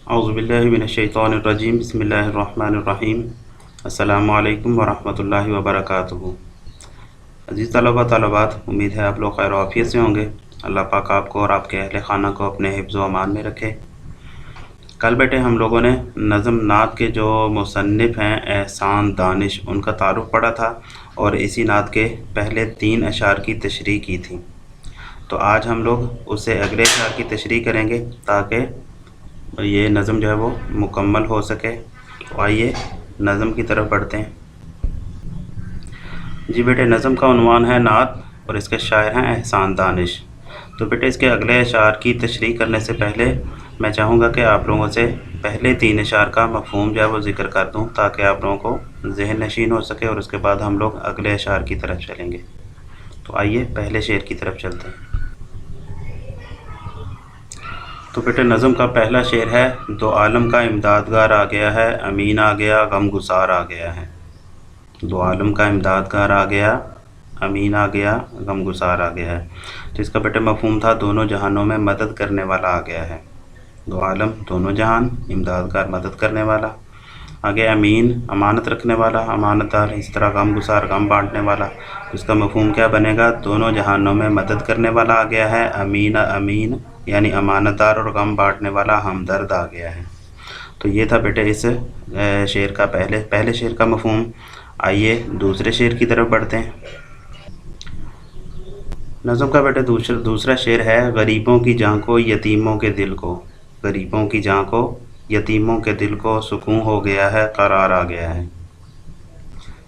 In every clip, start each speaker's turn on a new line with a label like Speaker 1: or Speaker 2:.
Speaker 1: اعوذ باللہ من الشیطان الرجیم، بسم اللہ الرحمن الرحیم۔ السلام علیکم ورحمۃ اللہ وبرکاتہ۔ عزیز طلبہ طالبات، امید ہے آپ لوگ خیر و عافیت سے ہوں گے۔ اللہ پاک آپ کو اور آپ کے اہل خانہ کو اپنے حفظ و امان میں رکھے۔ کل بیٹے ہم لوگوں نے نظم نعت کے جو مصنف ہیں احسان دانش، ان کا تعارف پڑھا تھا اور اسی نعت کے پہلے 3 اشعار کی تشریح کی تھی۔ تو آج ہم لوگ اس سے اگلے اشعار کی تشریح کریں گے تاکہ یہ نظم جو ہے وہ مکمل ہو سکے۔ تو آئیے نظم کی طرف بڑھتے ہیں۔ جی بیٹے، نظم کا عنوان ہے نعت اور اس کے شاعر ہیں احسان دانش۔ تو بیٹے اس کے اگلے اشعار کی تشریح کرنے سے پہلے میں چاہوں گا کہ آپ لوگوں سے پہلے 3 اشعار کا مفہوم جو ہے وہ ذکر کر دوں تاکہ آپ لوگوں کو ذہن نشین ہو سکے، اور اس کے بعد ہم لوگ اگلے اشعار کی طرف چلیں گے۔ تو آئیے پہلے شعر کی طرف چلتے ہیں۔ تو بیٹے نظم کا پہلا شعر ہے: دو عالم کا امدادگار آ گیا ہے، امین آ گیا، غم گسار آ گیا ہے۔ دو عالم کا امدادگار آ گیا، امین آ گیا، غم گسار آ گیا ہے۔ تو اس کا بیٹے مفہوم تھا دونوں جہانوں میں مدد کرنے والا آ گیا ہے۔ دو عالم دونوں جہان، امدادگار مدد کرنے والا، آگے امین امانت رکھنے والا، امانت دار، اس طرح غم گسار غم بانٹنے والا۔ اس کا مفہوم کیا بنے گا؟ دونوں جہانوں میں مدد کرنے والا آ گیا ہے، امین امین یعنی امانت دار اور غم بانٹنے والا ہمدرد آ گیا ہے۔ تو یہ تھا بیٹے اس شعر کا پہلے شعر کا مفہوم۔ آئیے دوسرے شعر کی طرف بڑھتے ہیں۔ نظم کا بیٹے دوسرا شعر ہے: غریبوں کی جاں کو یتیموں کے دل کو، غریبوں کی جاں کو یتیموں کے دل کو سکون ہو گیا ہے، قرار آ گیا ہے۔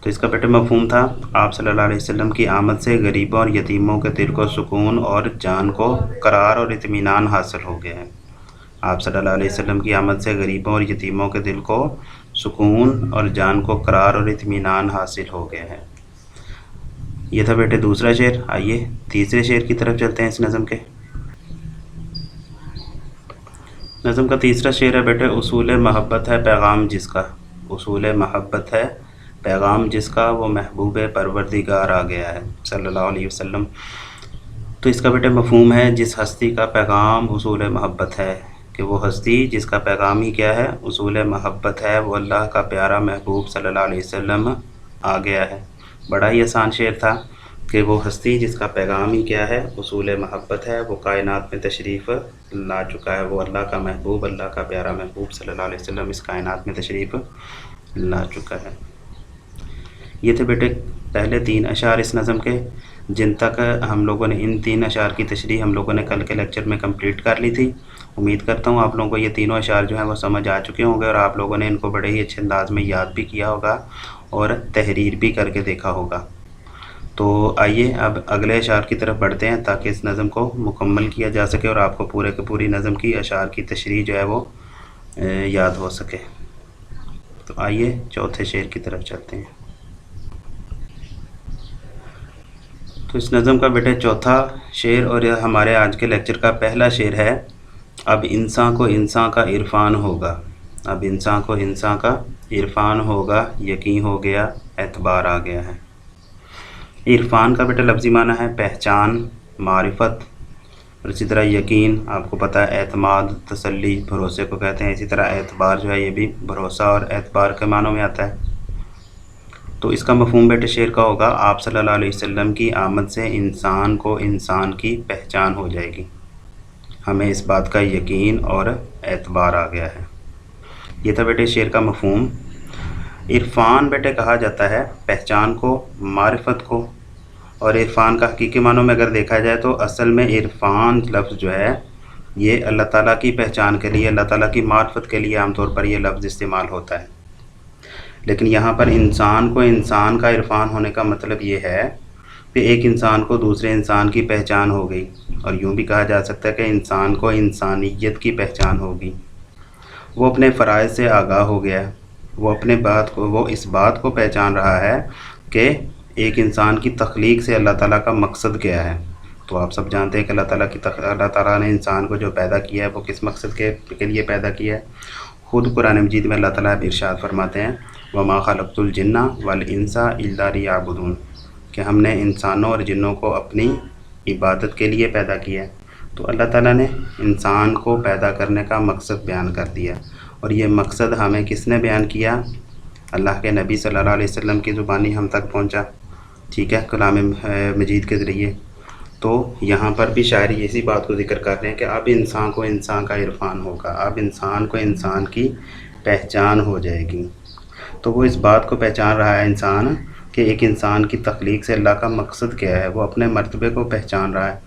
Speaker 1: تو اس کا بیٹے مفہوم تھا آپ صلی اللہ علیہ وسلم کی آمد سے غریبوں اور یتیموں کے دل کو سکون اور جان کو قرار اور اطمینان حاصل ہو گیا ہے۔ آپ صلی اللہ علیہ وسلم کی آمد سے غریبوں اور یتیموں کے دل کو سکون اور جان کو قرار اور اطمینان حاصل ہو گیا ہے۔ یہ تھا بیٹے دوسرا شعر۔ آئیے تیسرے شعر کی طرف چلتے ہیں اس نظم کے۔ نظم کا تیسرا شعر ہے بیٹے: اصول محبت ہے پیغام جس کا، اصول محبت ہے پیغام جس کا، وہ محبوب پروردگار آ گیا ہے صلی اللہ علیہ وسلم۔ تو اس کا بیٹے مفہوم ہے جس ہستی کا پیغام اصول محبت ہے، کہ وہ ہستی جس کا پیغام ہی کیا ہے؟ اصول محبت ہے، وہ اللہ کا پیارا محبوب صلی اللہ علیہ وسلم آ گیا ہے۔ بڑا ہی آسان شعر تھا کہ وہ ہستی جس کا پیغام ہی کیا ہے؟ اصول محبت ہے، وہ کائنات میں تشریف لا چکا ہے۔ وہ اللہ کا محبوب، اللہ کا پیارا محبوب صلی اللہ علیہ وسلم اس کائنات میں تشریف لا چکا ہے۔ یہ تھے بیٹے پہلے 3 اشعار اس نظم کے، جن تک ہم لوگوں نے ان 3 اشعار کی تشریح ہم لوگوں نے کل کے لیکچر میں کمپلیٹ کر لی تھی۔ امید کرتا ہوں آپ لوگوں کو یہ تینوں اشعار جو ہیں وہ سمجھ آ چکے ہوں گے، اور آپ لوگوں نے ان کو بڑے ہی اچھے انداز میں یاد بھی کیا ہوگا اور تحریر بھی کر کے دیکھا ہوگا۔ تو آئیے اب اگلے اشعار کی طرف بڑھتے ہیں تاکہ اس نظم کو مکمل کیا جا سکے اور آپ کو پورے کی پوری نظم کی اشعار کی تشریح جو ہے وہ یاد ہو سکے۔ تو آئیے چوتھے شعر کی طرف چلتے ہیں۔ تو اس نظم کا بیٹے چوتھا شعر اور یہ ہمارے آج کے لیکچر کا پہلا شعر ہے: اب انسان کو انسان کا عرفان ہوگا، اب انسان کو انسان کا عرفان ہوگا، یقین ہو گیا، اعتبار آ گیا ہے۔ عرفان کا بیٹا لفظی معنی ہے پہچان، معرفت، اور اسی طرح یقین آپ کو پتہ ہے اعتماد، تسلی، بھروسے کو کہتے ہیں۔ اسی طرح اعتبار جو ہے یہ بھی بھروسہ اور اعتبار کے معنوں میں آتا ہے۔ تو اس کا مفہوم بیٹے شعر کا ہوگا: آپ صلی اللہ علیہ وسلم کی آمد سے انسان کو انسان کی پہچان ہو جائے گی، ہمیں اس بات کا یقین اور اعتبار آ گیا ہے۔ یہ تھا بیٹے شعر کا مفہوم۔ عرفان بیٹے کہا جاتا ہے پہچان کو، معرفت کو، اور عرفان کا حقیقی معنوں میں اگر دیکھا جائے تو اصل میں عرفان لفظ جو ہے یہ اللہ تعالیٰ کی پہچان کے لیے، اللہ تعالیٰ کی معرفت کے لیے عام طور پر یہ لفظ استعمال ہوتا ہے۔ لیکن یہاں پر انسان کو انسان کا عرفان ہونے کا مطلب یہ ہے کہ ایک انسان کو دوسرے انسان کی پہچان ہو گئی، اور یوں بھی کہا جا سکتا ہے کہ انسان کو انسانیت کی پہچان ہوگی۔ وہ اپنے فرائض سے آگاہ ہو گیا، وہ اس بات کو پہچان رہا ہے کہ ایک انسان کی تخلیق سے اللہ تعالیٰ کا مقصد کیا ہے۔ تو آپ سب جانتے ہیں کہ اللہ تعالیٰ نے انسان کو جو پیدا کیا ہے وہ کس مقصد کے لیے پیدا کیا ہے۔ خود قرآن مجید میں اللہ تعالیٰ ارشاد فرماتے ہیں: وَمَا خَلَقْتُ الْجِنَّ وَالْإِنسَ إِلَّا لِيَعْبُدُونِ، کہ ہم نے انسانوں اور جنوں کو اپنی عبادت کے لیے پیدا کیا ہے۔ تو اللہ تعالیٰ نے انسان کو پیدا کرنے کا مقصد بیان کر دیا، اور یہ مقصد ہمیں کس نے بیان کیا؟ اللہ کے نبی صلی اللہ علیہ وسلم کی زبانی ہم تک پہنچا، ٹھیک ہے، کلام مجید کے ذریعے۔ تو یہاں پر بھی شاعر اسی بات کو ذکر کر رہے ہیں کہ اب انسان کو انسان کا عرفان ہوگا، اب انسان کو انسان کی پہچان ہو جائے گی۔ تو وہ اس بات کو پہچان رہا ہے انسان کہ ایک انسان کی تخلیق سے اللہ کا مقصد کیا ہے، وہ اپنے مرتبے کو پہچان رہا ہے۔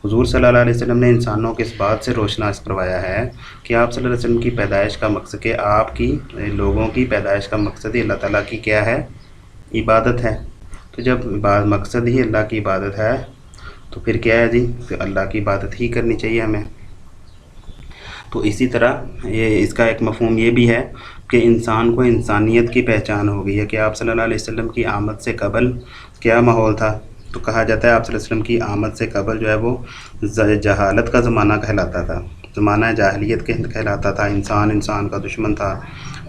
Speaker 1: حضور صلی اللہ علیہ وسلم نے انسانوں کو اس بات سے روشناس کروایا ہے کہ آپ صلی اللہ علیہ وسلم کی پیدائش کا مقصد، کہ آپ کی لوگوں کی پیدائش کا مقصد ہی اللہ تعالیٰ کی کیا ہے؟ عبادت ہے۔ تو جب مقصد ہی اللہ کی عبادت ہے تو پھر کیا ہے جی؟ پھر اللہ کی عبادت ہی کرنی چاہیے ہمیں۔ تو اسی طرح اس کا ایک مفہوم یہ بھی ہے کہ انسان کو انسانیت کی پہچان ہو گئی ہے کہ آپ صلی اللہ علیہ وسلم کی آمد سے قبل کیا ماحول تھا؟ تو کہا جاتا ہے آپ صلی اللہ علیہ وسلم کی آمد سے قبل جو ہے وہ جہالت کا زمانہ کہلاتا تھا، زمانہ جاہلیت کہلاتا تھا، انسان کا دشمن تھا،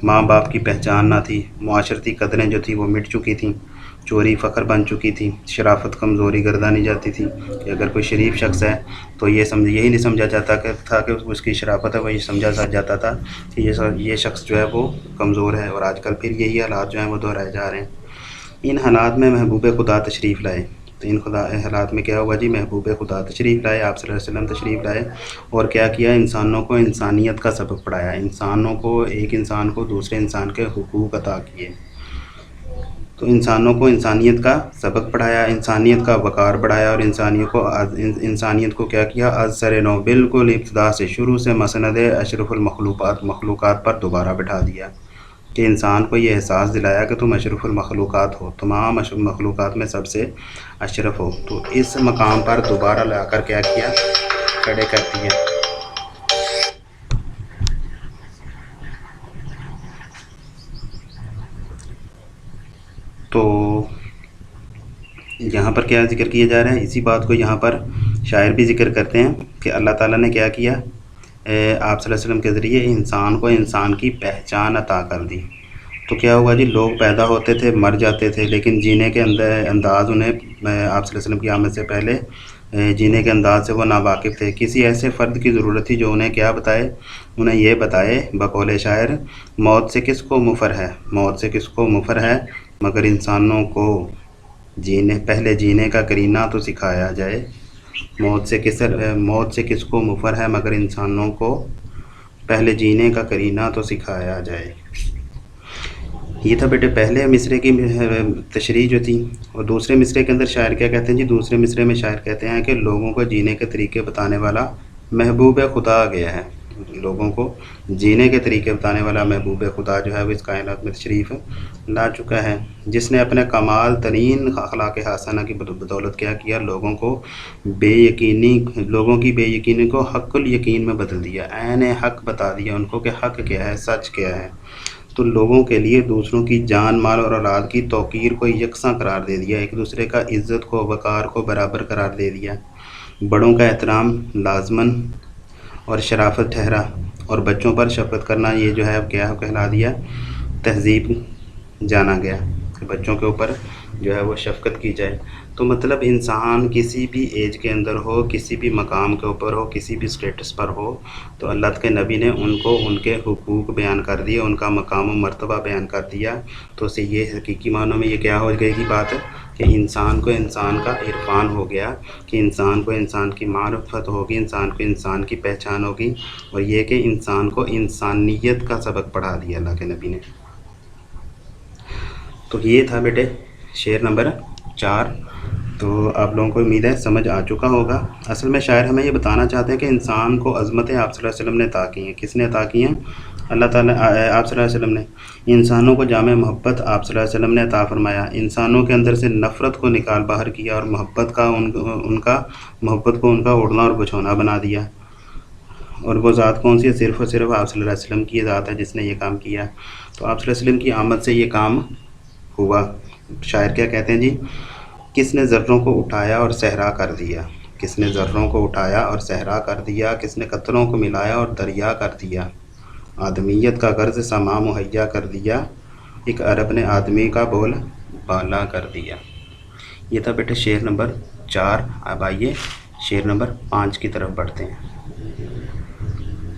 Speaker 1: ماں باپ کی پہچان نہ تھی، معاشرتی قدریں جو تھیں وہ مٹ چکی تھیں، چوری فخر بن چکی تھی، شرافت کمزوری گردانی جاتی تھی کہ اگر کوئی شریف شخص ہے تو یہی نہیں سمجھا جاتا تھا کہ اس کی شرافت ہے، وہی سمجھا جاتا تھا کہ یہ شخص جو ہے وہ کمزور ہے۔ اور آج کل پھر یہی حالات جو ہیں وہ دہرائے جا رہے ہیں۔ ان حالات میں محبوب خدا تشریف لائے، تو ان حالات میں کیا ہوا جی؟ محبوب خدا تشریف لائے، آپ صلی اللہ علیہ وسلم تشریف لائے، اور کیا کیا؟ انسانوں کو انسانیت کا سبق پڑھایا، انسانوں کو، ایک انسان کو دوسرے انسان کے حقوق عطا کیے۔ تو انسانوں کو انسانیت کا سبق پڑھایا، انسانیت کا وقار بڑھایا، اور انسانیت کو کیا کیا؟ از سر نو، بالکل ابتدا سے، شروع سے مسند اشرف مخلوقات پر دوبارہ بٹھا دیا کہ انسان کو یہ احساس دلایا کہ تم اشرف المخلوقات ہو، تمام مخلوقات میں سب سے اشرف ہو۔ تو اس مقام پر دوبارہ لا کر کیا کیا؟ کھڑے کر دیا۔ تو یہاں پر کیا ذکر کیا جا رہا ہے؟ اسی بات کو یہاں پر شاعر بھی ذکر کرتے ہیں کہ اللہ تعالیٰ نے کیا کیا؟ آپ صلی اللہ علیہ وسلم کے ذریعے انسان کو انسان کی پہچان عطا کر دی۔ تو کیا ہوا جی؟ لوگ پیدا ہوتے تھے، مر جاتے تھے، لیکن جینے کے انداز انہیں آپ صلی اللہ علیہ وسلم کی آمد سے پہلے جینے کے انداز سے وہ ناواقف تھے۔ کسی ایسے فرد کی ضرورت تھی جو انہیں کیا بتائے؟ انہیں یہ بتائے بقول شاعر، موت سے کس کو مفر ہے، موت سے کس کو مفر ہے، مگر انسانوں کو پہلے جینے کا کرینہ تو سکھایا جائے۔ موت سے کس کو مفر ہے، مگر انسانوں کو پہلے جینے کا کرینہ تو سکھایا جائے۔ یہ تھا بیٹے پہلے مصرے کی تشریح جو تھی۔ اور دوسرے مصرے کے اندر شاعر کیا کہتے ہیں جی؟ دوسرے مصرے میں شاعر کہتے ہیں کہ لوگوں کو جینے کے طریقے بتانے والا محبوب خدا آ گیا ہے، لوگوں کو جینے کے طریقے بتانے والا محبوب خدا جو ہے وہ اس کائنات میں تشریف لا چکا ہے، جس نے اپنے کمال ترین اخلاق حسنہ کی بدولت کیا کیا؟ لوگوں کی بے یقینی کو حق الیقین میں بدل دیا، عین حق بتا دیا ان کو کہ حق کیا ہے، سچ کیا ہے۔ تو لوگوں کے لیے دوسروں کی جان، مال اور اولاد کی توقیر کو یکساں قرار دے دیا، ایک دوسرے کا عزت کو، وقار کو برابر قرار دے دیا، بڑوں کا احترام لازماً اور شرافت ٹھہرا، اور بچوں پر شفقت کرنا یہ جو ہے اب کیا کہلا دیا؟ تہذیب جانا گیا کہ بچوں کے اوپر جو ہے وہ شفقت کی جائے۔ تو مطلب انسان کسی بھی ایج کے اندر ہو، کسی بھی مقام کے اوپر ہو، کسی بھی سٹیٹس پر ہو، تو اللہ کے نبی نے ان کو ان کے حقوق بیان کر دیے، ان کا مقام و مرتبہ بیان کر دیا۔ تو اسے یہ حقیقی معنوں میں یہ کیا ہو گئی کی بات ہے کہ انسان کو انسان کا عرفان ہو گیا، کہ انسان کو انسان کی معرفت ہوگی، انسان کو انسان کی پہچان ہوگی، اور یہ کہ انسان کو انسانیت کا سبق پڑھا دیا اللہ کے نبی نے۔ تو یہ تھا بیٹے شعر نمبر 4۔ تو آپ لوگوں کو امید ہے سمجھ آ چکا ہوگا۔ اصل میں شاعر ہمیں یہ بتانا چاہتے ہیں کہ انسان کو عظمتیں آپ صلی اللہ علیہ وسلم نے عطا کی ہیں۔ کس نے عطا کی ہیں؟ اللہ تعالیٰ، آپ صلی اللہ علیہ وسلم نے۔ انسانوں کو جامع محبت آپ صلی اللہ علیہ وسلم نے عطا فرمایا، انسانوں کے اندر سے نفرت کو نکال باہر کیا، اور محبت کو ان کا اڑنا اور بچھونا بنا دیا۔ اور وہ ذات کون سی ہے؟ صرف اور صرف آپ صلی اللہ علیہ وسلم کی ذات ہے جس نے یہ کام کیا۔ تو آپ صلی اللہ علیہ وسلم کی آمد سے یہ کام ہوا۔ شاعر کیا کہتے ہیں جی؟ کس نے ذروں کو اٹھایا اور صحرا کر دیا، کس نے ذروں کو اٹھایا اور صحرا کر دیا، کس نے قطروں کو ملایا اور دریا کر دیا، آدمیت کا غرض سما مہیا کر دیا، ایک عرب نے آدمی کا بول بالا کر دیا۔ یہ تھا بیٹے شعر نمبر 4۔ اب آئیے شعر نمبر 5 کی طرف بڑھتے ہیں۔